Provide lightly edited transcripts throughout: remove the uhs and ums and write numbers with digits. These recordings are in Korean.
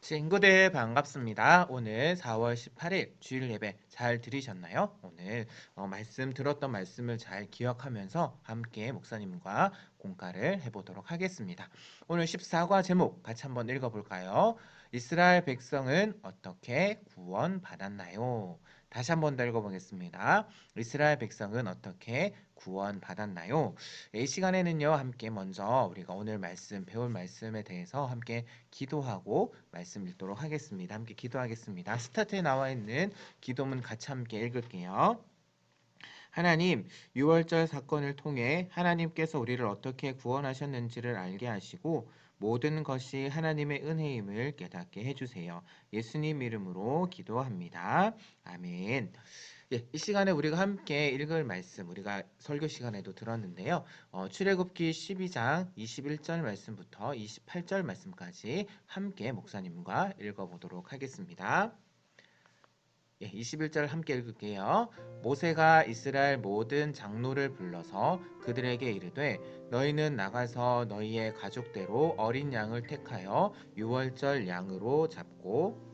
친구들 반갑습니다. 오늘 4월 18일 주일 예배 잘 들으셨나요? 오늘 말씀 들었던 말씀을 잘 기억하면서 함께 목사님과 공과를 해보도록 하겠습니다. 오늘 14과 제목 같이 한번 읽어볼까요? 이스라엘 백성은 어떻게 구원받았나요? 다시 한번 더 읽어보겠습니다. 이스라엘 백성은 어떻게 구원받았나요? 이 시간에는요, 함께 먼저 우리가 오늘 배울 말씀에 대해서 함께 기도하고 말씀 읽도록 하겠습니다. 함께 기도하겠습니다. 스타트에 나와 있는 기도문 같이 함께 읽을게요. 하나님, 유월절 사건을 통해 하나님께서 우리를 어떻게 구원하셨는지를 알게 하시고 모든 것이 하나님의 은혜임을 깨닫게 해주세요. 예수님 이름으로 기도합니다. 아멘. 예, 이 시간에 우리가 함께 읽을 말씀, 우리가 설교 시간에도 들었는데요. 출애굽기 12장 21절 말씀부터 28절 말씀까지 함께 목사님과 읽어보도록 하겠습니다. 예, 21절 함께 읽을게요. 모세가 이스라엘 모든 장로를 불러서 그들에게 이르되 너희는 나가서 너희의 가족대로 어린 양을 택하여 유월절 양으로 잡고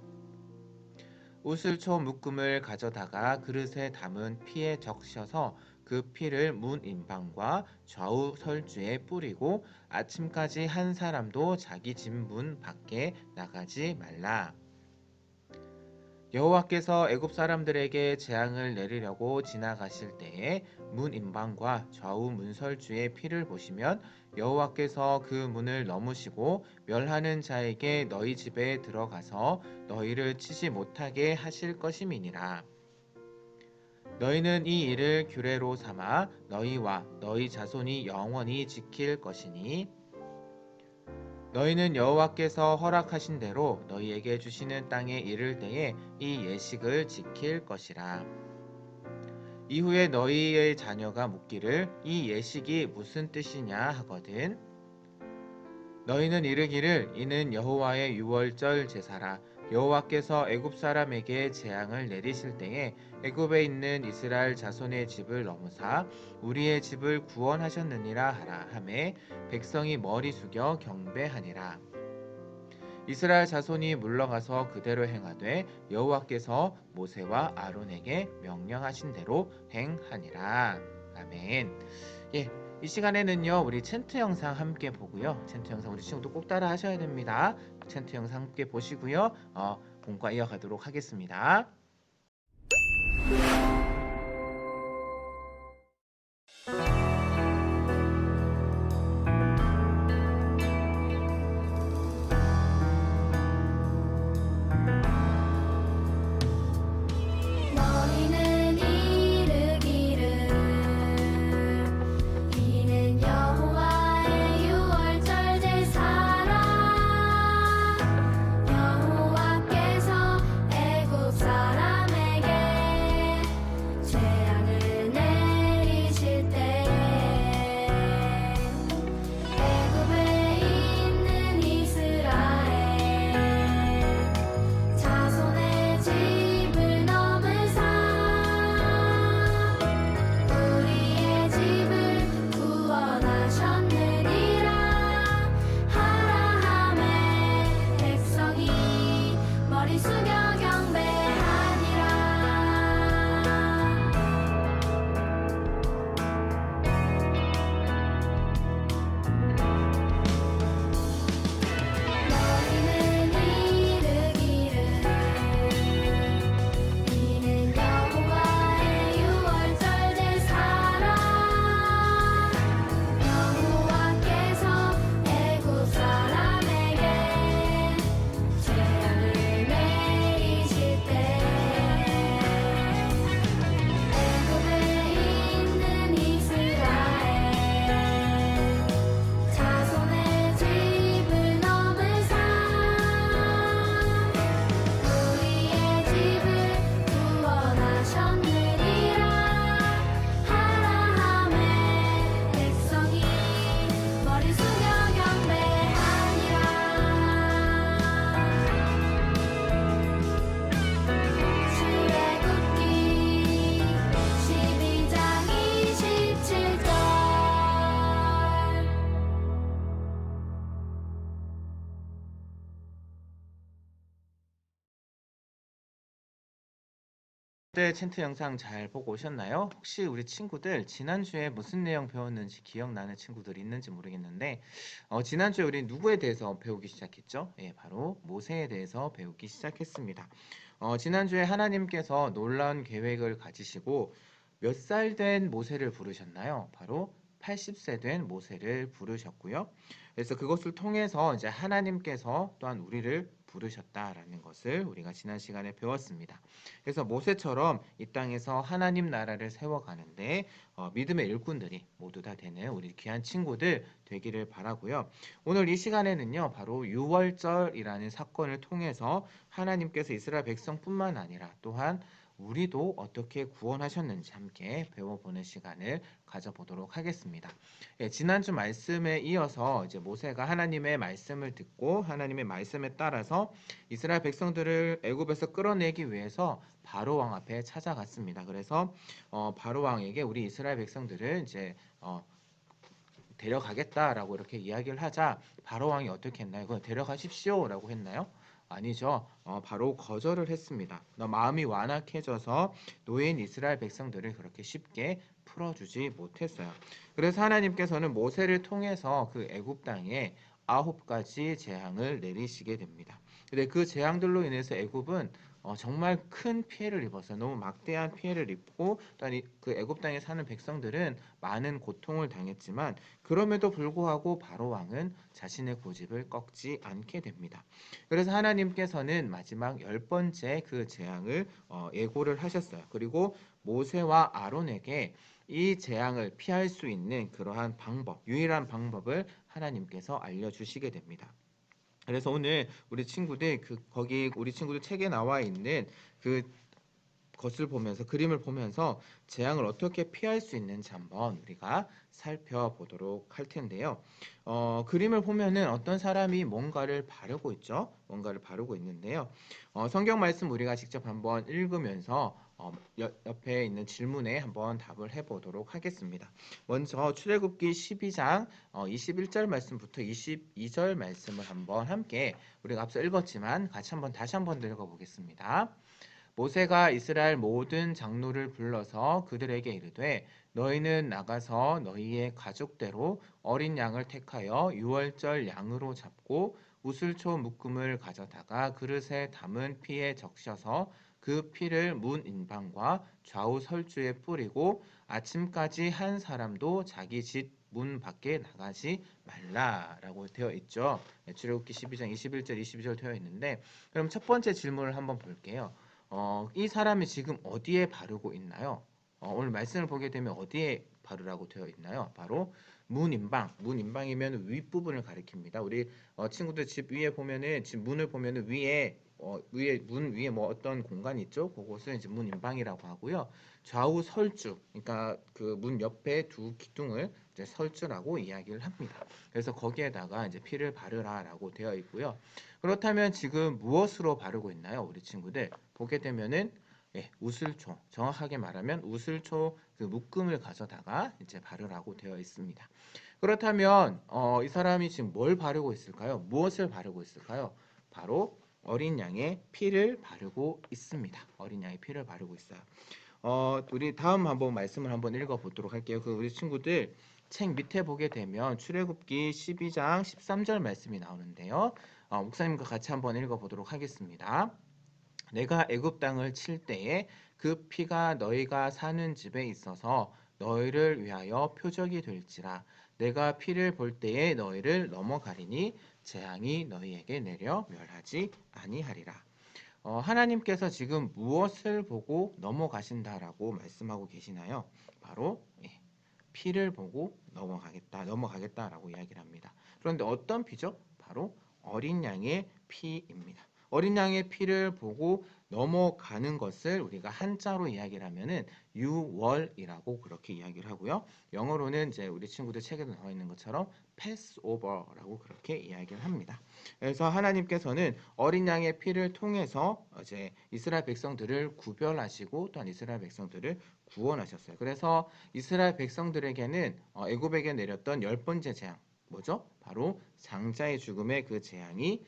우슬초 묶음을 가져다가 그릇에 담은 피에 적셔서 그 피를 문 임방과 좌우 설주에 뿌리고 아침까지 한 사람도 자기 집 문 밖에 나가지 말라. 여호와께서 애굽 사람들에게 재앙을 내리려고 지나가실 때에 문 임방과 좌우 문설주의 피를 보시면 여호와께서 그 문을 넘으시고 멸하는 자에게 너희 집에 들어가서 너희를 치지 못하게 하실 것임이니라. 너희는 이 일을 규례로 삼아 너희와 너희 자손이 영원히 지킬 것이니 너희는 여호와께서 허락하신 대로 너희에게 주시는 땅에 이를 때에 이 예식을 지킬 것이라. 이후에 너희의 자녀가 묻기를 이 예식이 무슨 뜻이냐 하거든 너희는 이르기를 이는 여호와의 유월절 제사라. 여호와께서 애굽 사람에게 재앙을 내리실 때에 애굽에 있는 이스라엘 자손의 집을 넘으사 우리의 집을 구원하셨느니라 하라 하매 백성이 머리 숙여 경배하니라. 이스라엘 자손이 물러가서 그대로 행하되 여호와께서 모세와 아론에게 명령하신 대로 행하니라. 아멘. 예, 이 시간에는요 우리 챈트 영상 함께 보고요. 챈트 영상 우리 친구도 꼭 따라 하셔야 됩니다. 챈트 영상 함께 보시고요. 본과 이어가도록 하겠습니다. 친구들 챈트 영상 잘 보고 오셨나요? 혹시 우리 친구들 지난주에 무슨 내용 배웠는지 기억나는 친구들 있는지 모르겠는데 지난주에 우리 누구에 대해서 배우기 시작했죠? 예, 바로 모세에 대해서 배우기 시작했습니다. 지난주에 하나님께서 놀라운 계획을 가지시고 몇 살 된 모세를 부르셨나요? 바로 80세 된 모세를 부르셨고요. 그래서 그것을 통해서 이제 하나님께서 또한 우리를 부르셨다라는 것을 우리가 지난 시간에 배웠습니다. 그래서 모세처럼 이 땅에서 하나님 나라를 세워가는데 믿음의 일꾼들이 모두 다 되는 우리 귀한 친구들 되기를 바라고요. 오늘 이 시간에는요, 바로 유월절이라는 사건을 통해서 하나님께서 이스라엘 백성뿐만 아니라 또한 우리도 어떻게 구원하셨는지 함께 배워보는 시간을 가져보도록 하겠습니다. 예, 지난주 말씀에 이어서 이제 모세가 하나님의 말씀을 듣고 하나님의 말씀에 따라서 이스라엘 백성들을 애굽에서 끌어내기 위해서 바로 왕 앞에 찾아갔습니다. 그래서 바로 왕에게 우리 이스라엘 백성들을 이제 데려가겠다라고 이렇게 이야기를 하자 바로 왕이 어떻게 했나요? 그거 데려가십시오라고 했나요? 아니죠. 바로 거절을 했습니다. 마음이 완악해져서 노예인 이스라엘 백성들을 그렇게 쉽게 풀어주지 못했어요. 그래서 하나님께서는 모세를 통해서 그 애굽 땅에 9가지 재앙을 내리시게 됩니다. 근데 그 재앙들로 인해서 애굽은 정말 큰 피해를 입었어요. 너무 막대한 피해를 입고 또한 그 애굽 땅에 사는 백성들은 많은 고통을 당했지만 그럼에도 불구하고 바로 왕은 자신의 고집을 꺾지 않게 됩니다. 그래서 하나님께서는 마지막 10번째 그 재앙을 예고를 하셨어요. 그리고 모세와 아론에게 이 재앙을 피할 수 있는 그러한 방법, 유일한 방법을 하나님께서 알려주시게 됩니다. 그래서 오늘 우리 친구들 거기 우리 친구들 책에 나와 있는 그 것을 보면서 그림을 보면서 재앙을 어떻게 피할 수 있는지 한번 우리가 살펴보도록 할 텐데요. 그림을 보면은 어떤 사람이 뭔가를 바르고 있죠. 뭔가를 바르고 있는데요. 성경 말씀 우리가 직접 한번 읽으면서 옆에 있는 질문에 한번 답을 해보도록 하겠습니다. 먼저 출애굽기 12장 21절 말씀부터 22절 말씀을 한번 함께 우리가 앞서 읽었지만 같이 한번 다시 한번 읽어보겠습니다. 모세가 이스라엘 모든 장로를 불러서 그들에게 이르되 너희는 나가서 너희의 가족대로 어린 양을 택하여 유월절 양으로 잡고 우슬초 묶음을 가져다가 그릇에 담은 피에 적셔서 그 피를 문 인방과 좌우 설주에 뿌리고 아침까지 한 사람도 자기 집 문 밖에 나가지 말라라고 되어 있죠. 출애굽기 12장 21절 22절 되어 있는데 그럼 첫 번째 질문을 한번 볼게요. 이 사람이 지금 어디에 바르고 있나요? 오늘 말씀을 보게 되면 어디에 바르라고 되어 있나요? 바로 문인방. 문인방이면 윗부분을 가리킵니다. 우리 친구들 집 위에 보면은 집 문을 보면은 위에 문 위에 뭐 어떤 공간이 있죠? 그곳을 이제 문인방이라고 하고요. 좌우 설주, 그러니까 그 문 옆에 두 기둥을 이제 설주라고 이야기를 합니다. 그래서 거기에다가 이제 피를 바르라라고 되어 있고요. 그렇다면 지금 무엇으로 바르고 있나요? 우리 친구들 보게 되면은 예, 우슬초, 정확하게 말하면 우슬초 그 묶음을 가져다가 이제 바르라고 되어 있습니다. 그렇다면 이 사람이 지금 뭘 바르고 있을까요? 무엇을 바르고 있을까요? 바로 어린 양의 피를 바르고 있습니다. 어린 양의 피를 바르고 있어요. 우리 다음 한번 말씀을 한번 읽어보도록 할게요. 그 우리 친구들 책 밑에 보게 되면 출애굽기 12장 13절 말씀이 나오는데요. 목사님과 같이 한번 읽어보도록 하겠습니다. 내가 애굽 땅을 칠 때에 그 피가 너희가 사는 집에 있어서 너희를 위하여 표적이 될지라 내가 피를 볼 때에 너희를 넘어가리니 재앙이 너희에게 내려 멸하지 아니하리라. 하나님께서 지금 무엇을 보고 넘어가신다라고 말씀하고 계시나요? 바로 피를 보고 넘어가겠다라고 이야기를 합니다. 그런데 어떤 피죠? 바로 어린 양의 피입니다. 어린 양의 피를 보고 넘어가는 것을 우리가 한자로 이야기를 하면은 유월이라고 그렇게 이야기를 하고요. 영어로는 이제 우리 친구들 책에도 나와 있는 것처럼 패스오버라고 그렇게 이야기를 합니다. 그래서 하나님께서는 어린 양의 피를 통해서 이제 이스라엘 백성들을 구별하시고 또한 이스라엘 백성들을 구원하셨어요. 그래서 이스라엘 백성들에게는 애굽에게 내렸던 10번째 재앙 뭐죠? 바로 장자의 죽음의 그 재앙이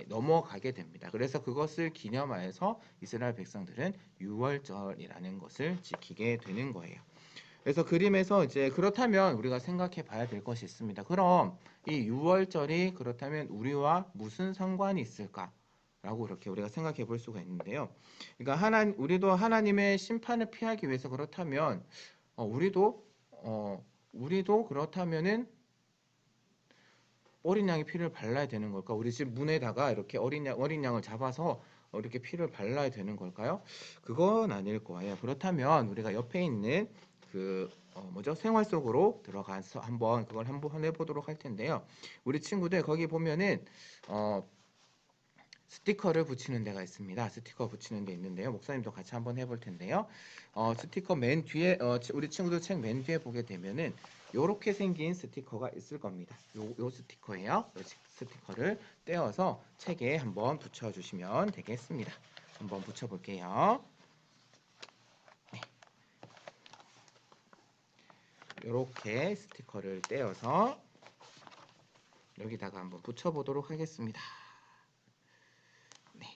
넘어가게 됩니다. 그래서 그것을 기념하여서 이스라엘 백성들은 유월절이라는 것을 지키게 되는 거예요. 그래서 그림에서 이제 그렇다면 우리가 생각해 봐야 될 것이 있습니다. 그럼 이 유월절이 그렇다면 우리와 무슨 상관이 있을까? 라고 이렇게 우리가 생각해 볼 수가 있는데요. 그러니까 우리도 하나님의 심판을 피하기 위해서 그렇다면 어, 우리도 우리도 그렇다면은 어린 양의 피를 발라야 되는 걸까? 우리 집 문에다가 이렇게 어린 양을 잡아서 이렇게 피를 발라야 되는 걸까요? 그건 아닐 거예요. 그렇다면 우리가 옆에 있는 뭐죠? 생활 속으로 들어가서 한번 그걸 한번 해보도록 할 텐데요. 우리 친구들 거기 보면은 어, 스티커를 붙이는 데가 있습니다. 스티커 붙이는 데 있는데요. 목사님도 같이 한번 해볼 텐데요. 스티커 맨 뒤에 우리 친구들 책 맨 뒤에 보게 되면은 이렇게 생긴 스티커가 있을 겁니다. 요 스티커예요. 요 스티커를 떼어서 책에 한번 붙여주시면 되겠습니다. 한번 붙여볼게요. 네. 이렇게 스티커를 떼어서 여기다가 한번 붙여보도록 하겠습니다. 네.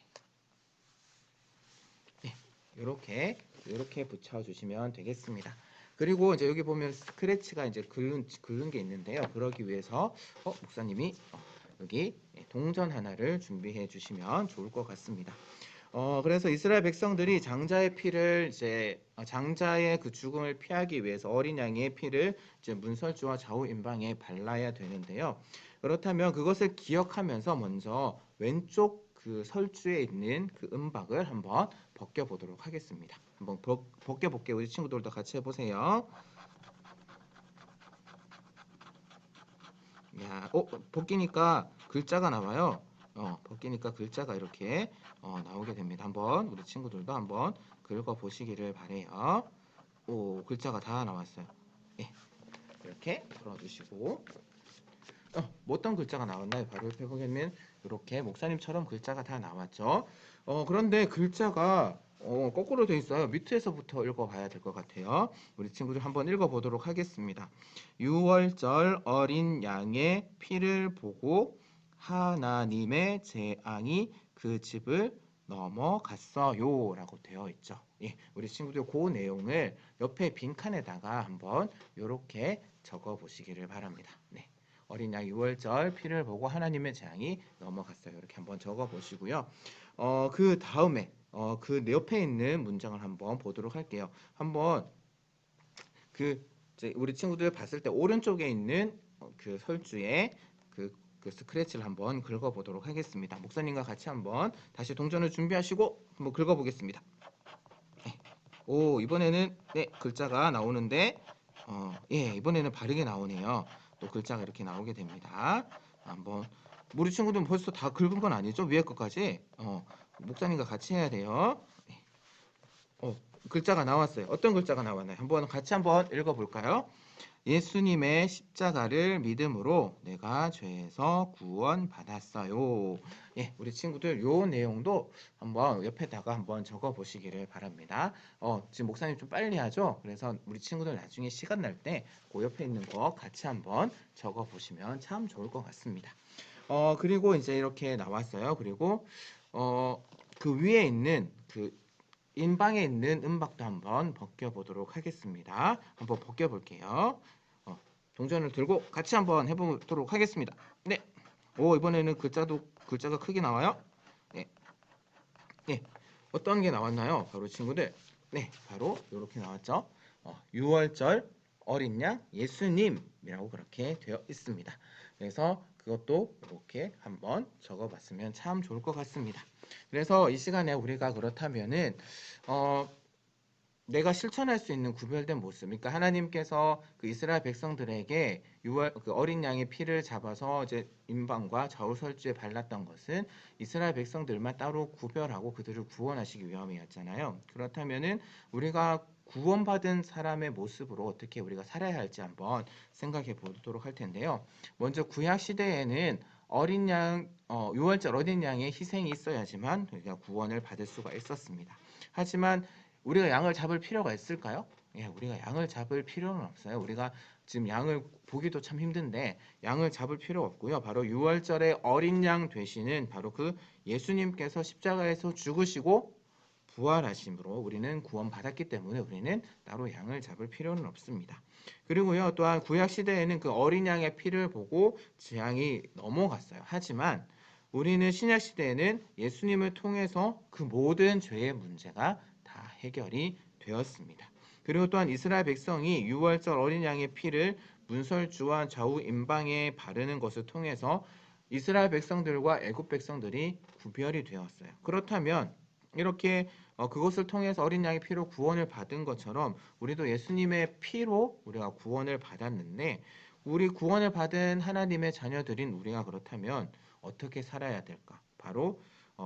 네. 이렇게 붙여주시면 되겠습니다. 그리고 이제 여기 보면 스크래치가 이제 긁는 게 있는데요. 그러기 위해서 목사님이 여기 동전 하나를 준비해 주시면 좋을 것 같습니다. 그래서 이스라엘 백성들이 장자의 피를 이제 장자의 그 죽음을 피하기 위해서 어린 양의 피를 이제 문설주와 좌우 임방에 발라야 되는데요. 그렇다면 그것을 기억하면서 먼저 왼쪽 그 설주에 있는 그 은박을 한번 벗겨 보도록 하겠습니다. 한번 벗겨 볼게요. 우리 친구들도 같이 해보세요. 야, 벗기니까 글자가 나와요. 벗기니까 글자가 이렇게 나오게 됩니다. 한번 우리 친구들도 한번 긁어 보시기를 바래요. 오, 글자가 다 나왔어요. 예, 이렇게 풀어주시고 뭐 어떤 글자가 나왔나요? 바로 옆에 보면 이렇게 목사님처럼 글자가 다 나왔죠. 그런데 글자가 거꾸로 돼 있어요. 밑에서부터 읽어봐야 될 것 같아요. 우리 친구들 한번 읽어보도록 하겠습니다. 6월절 어린 양의 피를 보고 하나님의 재앙이 그 집을 넘어갔어요 라고 되어 있죠. 예, 우리 친구들 그 내용을 옆에 빈칸에다가 한번 이렇게 적어 보시기를 바랍니다. 네. 어린 양 6월절 피를 보고 하나님의 재앙이 넘어갔어요. 이렇게 한번 적어 보시고요. 그 다음에 그 옆에 있는 문장을 한번 보도록 할게요. 한번 이제 우리 친구들 봤을 때 오른쪽에 있는 그 설주에 그 스크래치를 한번 긁어 보도록 하겠습니다. 목사님과 같이 한번 다시 동전을 준비하시고 한번 긁어 보겠습니다. 네. 오, 이번에는 네, 글자가 나오는데 예, 이번에는 바르게 나오네요. 또 글자가 이렇게 나오게 됩니다. 한번 우리 친구들은 벌써 다 긁은 건 아니죠? 위에 것까지 목사님과 같이 해야 돼요. 네. 글자가 나왔어요. 어떤 글자가 나왔나요? 한번 같이 한번 읽어볼까요? 예수님의 십자가를 믿음으로 내가 죄에서 구원받았어요. 예, 우리 친구들 요 내용도 한번 옆에다가 한번 적어 보시기를 바랍니다. 지금 목사님 좀 빨리 하죠? 그래서 우리 친구들 나중에 시간 날 때 그 옆에 있는 거 같이 한번 적어 보시면 참 좋을 것 같습니다. 그리고 이제 이렇게 나왔어요. 그리고 그 위에 있는 그 인방에 있는 은박도 한번 벗겨보도록 하겠습니다. 한번 벗겨볼게요. 동전을 들고 같이 한번 해보도록 하겠습니다. 네. 오, 이번에는 글자가 크게 나와요. 네. 네. 어떤 게 나왔나요? 바로 친구들. 네. 바로 이렇게 나왔죠. 6월절 어린 양 예수님이라고 그렇게 되어 있습니다. 그래서 그것도 이렇게 한번 적어봤으면 참 좋을 것 같습니다. 그래서 이 시간에 우리가 그렇다면은 내가 실천할 수 있는 구별된 모습. 그러니까 하나님께서 그 이스라엘 백성들에게 그 어린 양의 피를 잡아서 이제 임방과 좌우설주에 발랐던 것은 이스라엘 백성들만 따로 구별하고 그들을 구원하시기 위함이었잖아요. 그렇다면은 우리가 구원받은 사람의 모습으로 어떻게 우리가 살아야 할지 한번 생각해 보도록 할 텐데요. 먼저 구약 시대에는 어린 양, 6월절 어린 양의 희생이 있어야지만 우리가 구원을 받을 수가 있었습니다. 하지만 우리가 양을 잡을 필요가 있을까요? 예, 우리가 양을 잡을 필요는 없어요. 우리가 지금 양을 보기도 참 힘든데 양을 잡을 필요 없고요. 바로 6월절에 어린 양 되시는 바로 그 예수님께서 십자가에서 죽으시고 부활하심으로 우리는 구원받았기 때문에 우리는 따로 양을 잡을 필요는 없습니다. 그리고요, 또한 구약 시대에는 그 어린 양의 피를 보고 재앙이 넘어갔어요. 하지만 우리는 신약 시대에는 예수님을 통해서 그 모든 죄의 문제가 다 해결이 되었습니다. 그리고 또한 이스라엘 백성이 유월절 어린 양의 피를 문설주와 좌우 임방에 바르는 것을 통해서 이스라엘 백성들과 애굽 백성들이 구별이 되었어요. 그렇다면 이렇게 그것을 통해서 어린 양의 피로 구원을 받은 것처럼 우리도 예수님의 피로 우리가 구원을 받았는데 우리 구원을 받은 하나님의 자녀들인 우리가 그렇다면 어떻게 살아야 될까? 바로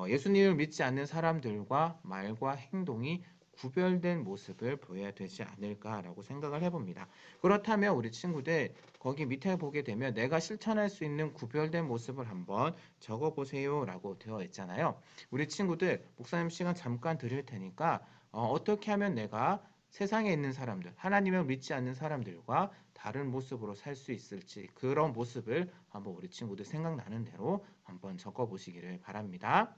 예수님을 믿지 않는 사람들과 말과 행동이 구별된 모습을 보여야 되지 않을까라고 생각을 해봅니다. 그렇다면 우리 친구들 거기 밑에 보게 되면 내가 실천할 수 있는 구별된 모습을 한번 적어보세요라고 되어 있잖아요. 우리 친구들 목사님 시간 잠깐 드릴 테니까 어떻게 하면 내가 세상에 있는 사람들, 하나님을 믿지 않는 사람들과 다른 모습으로 살 수 있을지 그런 모습을 한번 우리 친구들 생각나는 대로 한번 적어보시기를 바랍니다.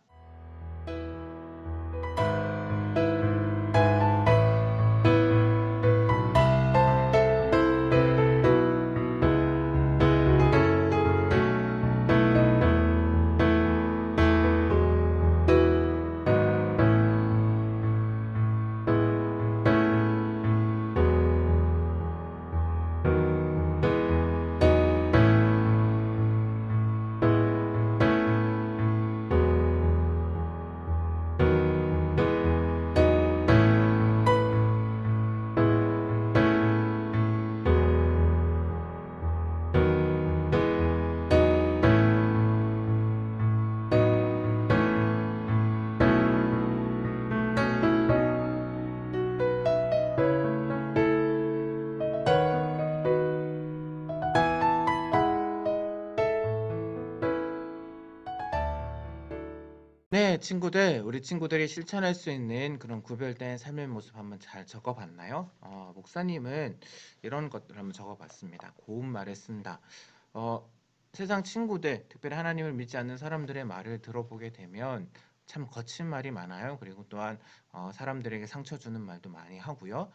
네, 친구들, 우리 친구들이 실천할 수 있는 그런 구별된 삶의 모습 한번 잘 적어봤나요? 목사님은 이런 것들 한번 적어봤습니다. 고운 말을 쓴다. 어, 세상 친구들, 특별히 하나님을 믿지 않는 사람들의 말을 들어보게 되면 참 거친 말이 많아요. 그리고 또한 사람들에게 상처 주는 말도 많이 하고요.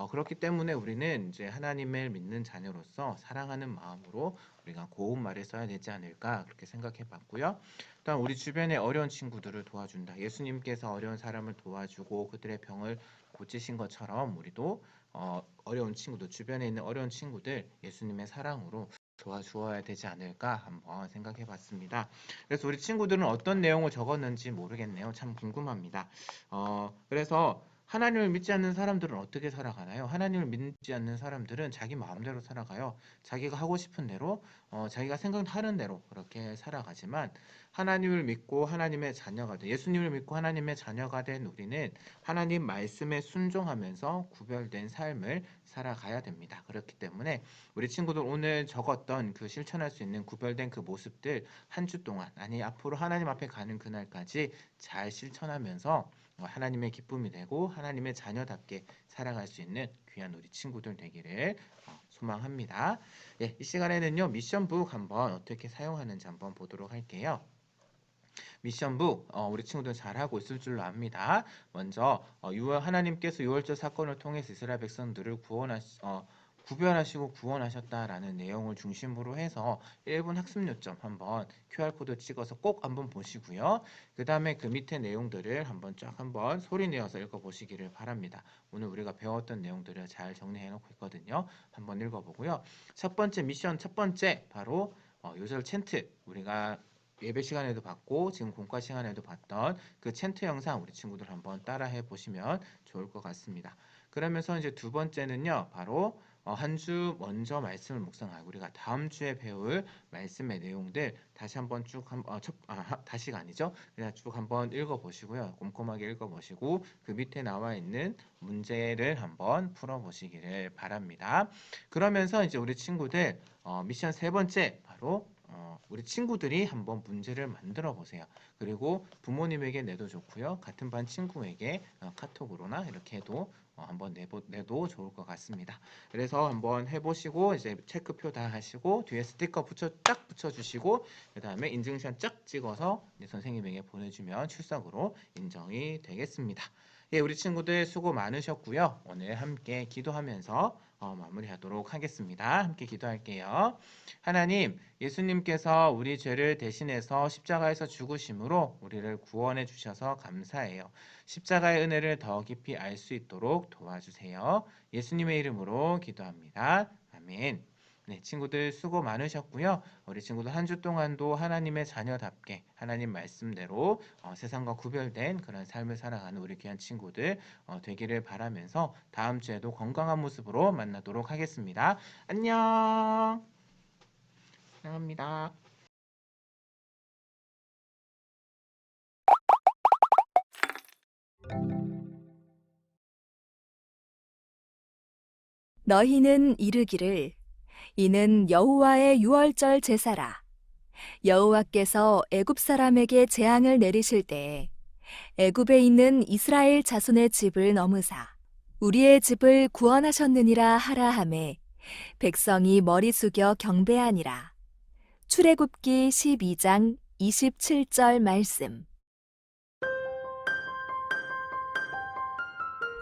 그렇기 때문에 우리는 이제 하나님을 믿는 자녀로서 사랑하는 마음으로 우리가 고운 말을 써야 되지 않을까 그렇게 생각해 봤고요. 또한 우리 주변의 어려운 친구들을 도와준다. 예수님께서 어려운 사람을 도와주고 그들의 병을 고치신 것처럼 우리도 어려운 친구들, 주변에 있는 어려운 친구들 예수님의 사랑으로 도와주어야 되지 않을까 한번 생각해 봤습니다. 그래서 우리 친구들은 어떤 내용을 적었는지 모르겠네요. 참 궁금합니다. 그래서 하나님을 믿지 않는 사람들은 어떻게 살아가나요? 하나님을 믿지 않는 사람들은 자기 마음대로 살아가요. 자기가 하고 싶은 대로, 자기가 생각하는 대로 그렇게 살아가지만 하나님을 믿고 하나님의 자녀가 된, 예수님을 믿고 하나님의 자녀가 된 우리는 하나님 말씀에 순종하면서 구별된 삶을 살아가야 됩니다. 그렇기 때문에 우리 친구들 오늘 적었던 그 실천할 수 있는 구별된 그 모습들 한 주 동안, 아니 앞으로 하나님 앞에 가는 그날까지 잘 실천하면서 하나님의 기쁨이 되고 하나님의 자녀답게 살아갈 수 있는 귀한 우리 친구들 되기를 소망합니다. 예, 이 시간에는요 미션북 한번 어떻게 사용하는지 한번 보도록 할게요. 미션북 우리 친구들 잘하고 있을 줄로 압니다. 먼저 하나님께서 유월절 사건을 통해서 이스라엘 백성들을 구별하시고 구원하셨다라는 내용을 중심으로 해서 1분 학습 요점 한번 QR코드 찍어서 꼭 한번 보시고요. 그 다음에 그 밑에 내용들을 한번 쫙 한번 소리 내어서 읽어보시기를 바랍니다. 오늘 우리가 배웠던 내용들을 잘 정리해 놓고 있거든요. 한번 읽어보고요. 첫 번째 미션, 첫 번째 바로 요절 챈트 우리가 예배 시간에도 봤고 지금 공과 시간에도 봤던 그 챈트 영상 우리 친구들 한번 따라해 보시면 좋을 것 같습니다. 그러면서 이제 두 번째는요. 바로 한 주 먼저 말씀을 묵상하고 우리가 다음 주에 배울 말씀의 내용들 다시 한번 다시가 아니죠. 그냥 쭉 한번 읽어 보시고요. 꼼꼼하게 읽어 보시고 그 밑에 나와 있는 문제를 한번 풀어 보시기를 바랍니다. 그러면서 이제 우리 친구들 미션 세 번째 바로 우리 친구들이 한번 문제를 만들어 보세요. 그리고 부모님에게 내도 좋고요. 같은 반 친구에게 카톡으로나 이렇게 해도 한번 내도 좋을 것 같습니다. 그래서 한번 해보시고 이제 체크표 다 하시고 뒤에 스티커 쫙 붙여주시고 그 다음에 인증샷 쫙 찍어서 이제 선생님에게 보내주면 출석으로 인정이 되겠습니다. 예, 우리 친구들 수고 많으셨고요. 오늘 함께 기도하면서 마무리하도록 하겠습니다. 함께 기도할게요. 하나님, 예수님께서 우리 죄를 대신해서 십자가에서 죽으심으로 우리를 구원해 주셔서 감사해요. 십자가의 은혜를 더 깊이 알 수 있도록 도와주세요. 예수님의 이름으로 기도합니다. 아멘. 네, 친구들 수고 많으셨고요. 우리 친구들 한 주 동안도 하나님의 자녀답게 하나님 말씀대로 세상과 구별된 그런 삶을 살아가는 우리 귀한 친구들 되기를 바라면서 다음 주에도 건강한 모습으로 만나도록 하겠습니다. 안녕. 사랑합니다. 너희는 이르기를 이는 여호와의 유월절 제사라. 여호와께서 애굽 사람에게 재앙을 내리실 때에 애굽에 있는 이스라엘 자손의 집을 넘으사 우리의 집을 구원하셨느니라 하라 하매 백성이 머리 숙여 경배하니라. 출애굽기 12장 27절 말씀.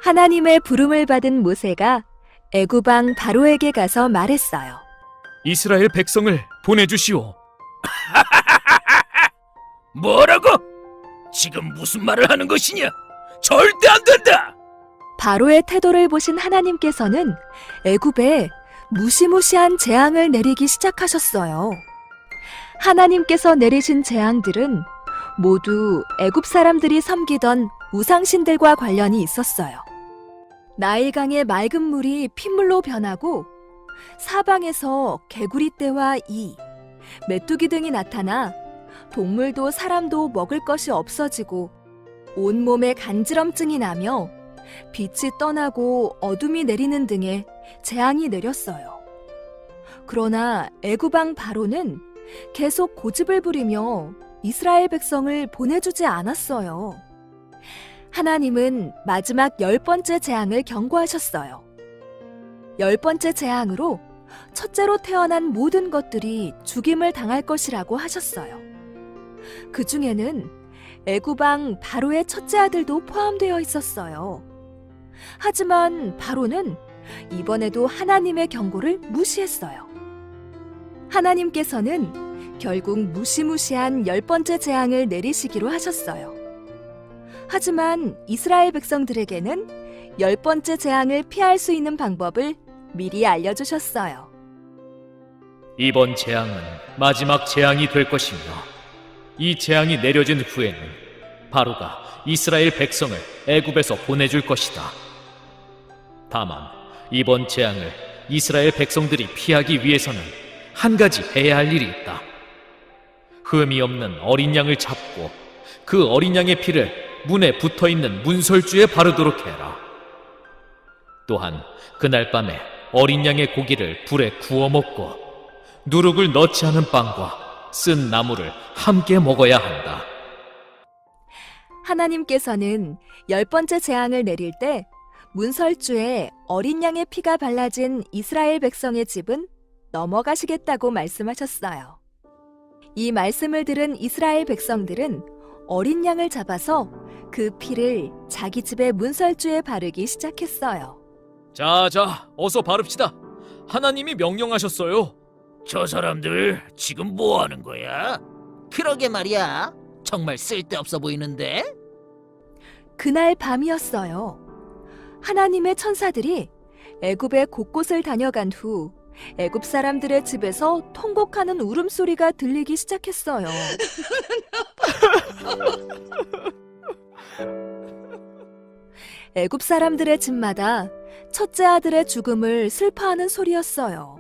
하나님의 부름을 받은 모세가 애굽 왕 바로에게 가서 말했어요. 이스라엘 백성을 보내주시오. 뭐라고? 지금 무슨 말을 하는 것이냐? 절대 안 된다! 바로의 태도를 보신 하나님께서는 애굽에 무시무시한 재앙을 내리기 시작하셨어요. 하나님께서 내리신 재앙들은 모두 애굽 사람들이 섬기던 우상신들과 관련이 있었어요. 나일강의 맑은 물이 핏물로 변하고 사방에서 개구리떼와 이, 메뚜기 등이 나타나 동물도 사람도 먹을 것이 없어지고 온몸에 간지럼증이 나며 빛이 떠나고 어둠이 내리는 등의 재앙이 내렸어요. 그러나 애굽 왕 바로는 계속 고집을 부리며 이스라엘 백성을 보내주지 않았어요. 하나님은 마지막 10번째 재앙을 경고하셨어요. 10번째 재앙으로 첫째로 태어난 모든 것들이 죽임을 당할 것이라고 하셨어요. 그 중에는 애굽 왕 바로의 첫째 아들도 포함되어 있었어요. 하지만 바로는 이번에도 하나님의 경고를 무시했어요. 하나님께서는 결국 무시무시한 10번째 재앙을 내리시기로 하셨어요. 하지만 이스라엘 백성들에게는 10번째 재앙을 피할 수 있는 방법을 미리 알려주셨어요. 이번 재앙은 마지막 재앙이 될 것이며 이 재앙이 내려진 후에는 바로가 이스라엘 백성을 애굽에서 보내줄 것이다. 다만 이번 재앙을 이스라엘 백성들이 피하기 위해서는 한 가지 해야 할 일이 있다. 흠이 없는 어린 양을 잡고 그 어린 양의 피를 문에 붙어있는 문설주에 바르도록 해라. 또한 그날 밤에 어린 양의 고기를 불에 구워 먹고 누룩을 넣지 않은 빵과 쓴 나물을 함께 먹어야 한다. 하나님께서는 10번째 재앙을 내릴 때 문설주에 어린 양의 피가 발라진 이스라엘 백성의 집은 넘어가시겠다고 말씀하셨어요. 이 말씀을 들은 이스라엘 백성들은 어린 양을 잡아서 그 피를 자기 집의 문설주에 바르기 시작했어요. 자, 어서 바릅시다. 하나님이 명령하셨어요. 저 사람들 지금 뭐 하는 거야? 그러게 말이야. 정말 쓸데없어 보이는데? 그날 밤이었어요. 하나님의 천사들이 애굽의 곳곳을 다녀간 후 애굽 사람들의 집에서 통곡하는 울음소리가 들리기 시작했어요. 애굽 사람들의 집마다 첫째 아들의 죽음을 슬퍼하는 소리였어요.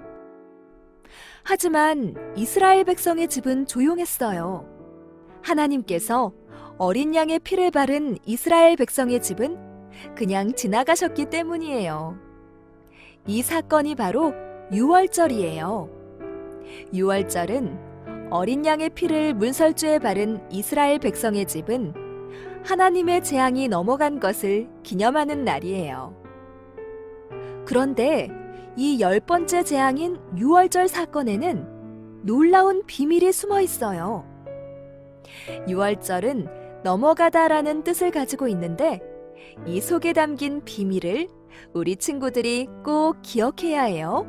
하지만 이스라엘 백성의 집은 조용했어요. 하나님께서 어린 양의 피를 바른 이스라엘 백성의 집은 그냥 지나가셨기 때문이에요. 이 사건이 바로 유월절이에요. 유월절은 어린 양의 피를 문설주에 바른 이스라엘 백성의 집은 하나님의 재앙이 넘어간 것을 기념하는 날이에요. 그런데 이 10번째 재앙인 유월절 사건에는 놀라운 비밀이 숨어 있어요. 유월절은 넘어가다라는 뜻을 가지고 있는데 이 속에 담긴 비밀을 우리 친구들이 꼭 기억해야 해요.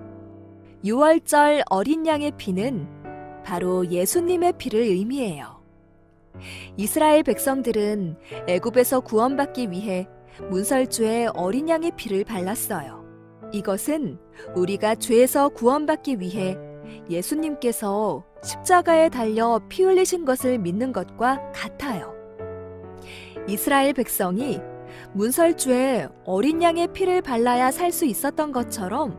유월절 어린 양의 피는 바로 예수님의 피를 의미해요. 이스라엘 백성들은 애굽에서 구원받기 위해 문설주에 어린 양의 피를 발랐어요. 이것은 우리가 죄에서 구원받기 위해 예수님께서 십자가에 달려 피 흘리신 것을 믿는 것과 같아요. 이스라엘 백성이 문설주에 어린 양의 피를 발라야 살 수 있었던 것처럼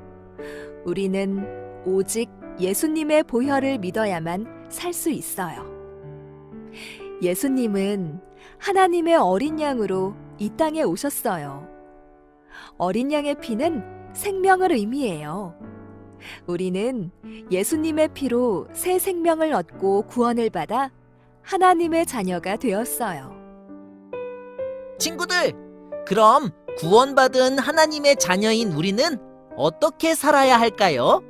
우리는 오직 예수님의 보혈을 믿어야만 살 수 있어요. 예수님은 하나님의 어린 양으로 이 땅에 오셨어요. 어린 양의 피는 생명을 의미해요. 우리는 예수님의 피로 새 생명을 얻고 구원을 받아 하나님의 자녀가 되었어요. 친구들, 그럼 구원받은 하나님의 자녀인 우리는 어떻게 살아야 할까요?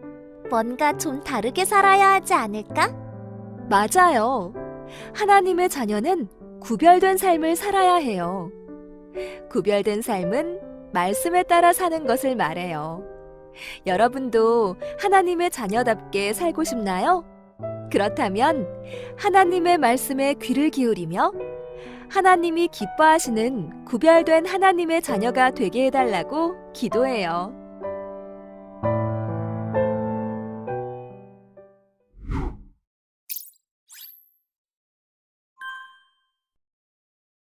뭔가 좀 다르게 살아야 하지 않을까? 맞아요. 하나님의 자녀는 구별된 삶을 살아야 해요. 구별된 삶은 말씀에 따라 사는 것을 말해요. 여러분도 하나님의 자녀답게 살고 싶나요? 그렇다면 하나님의 말씀에 귀를 기울이며 하나님이 기뻐하시는 구별된 하나님의 자녀가 되게 해달라고 기도해요.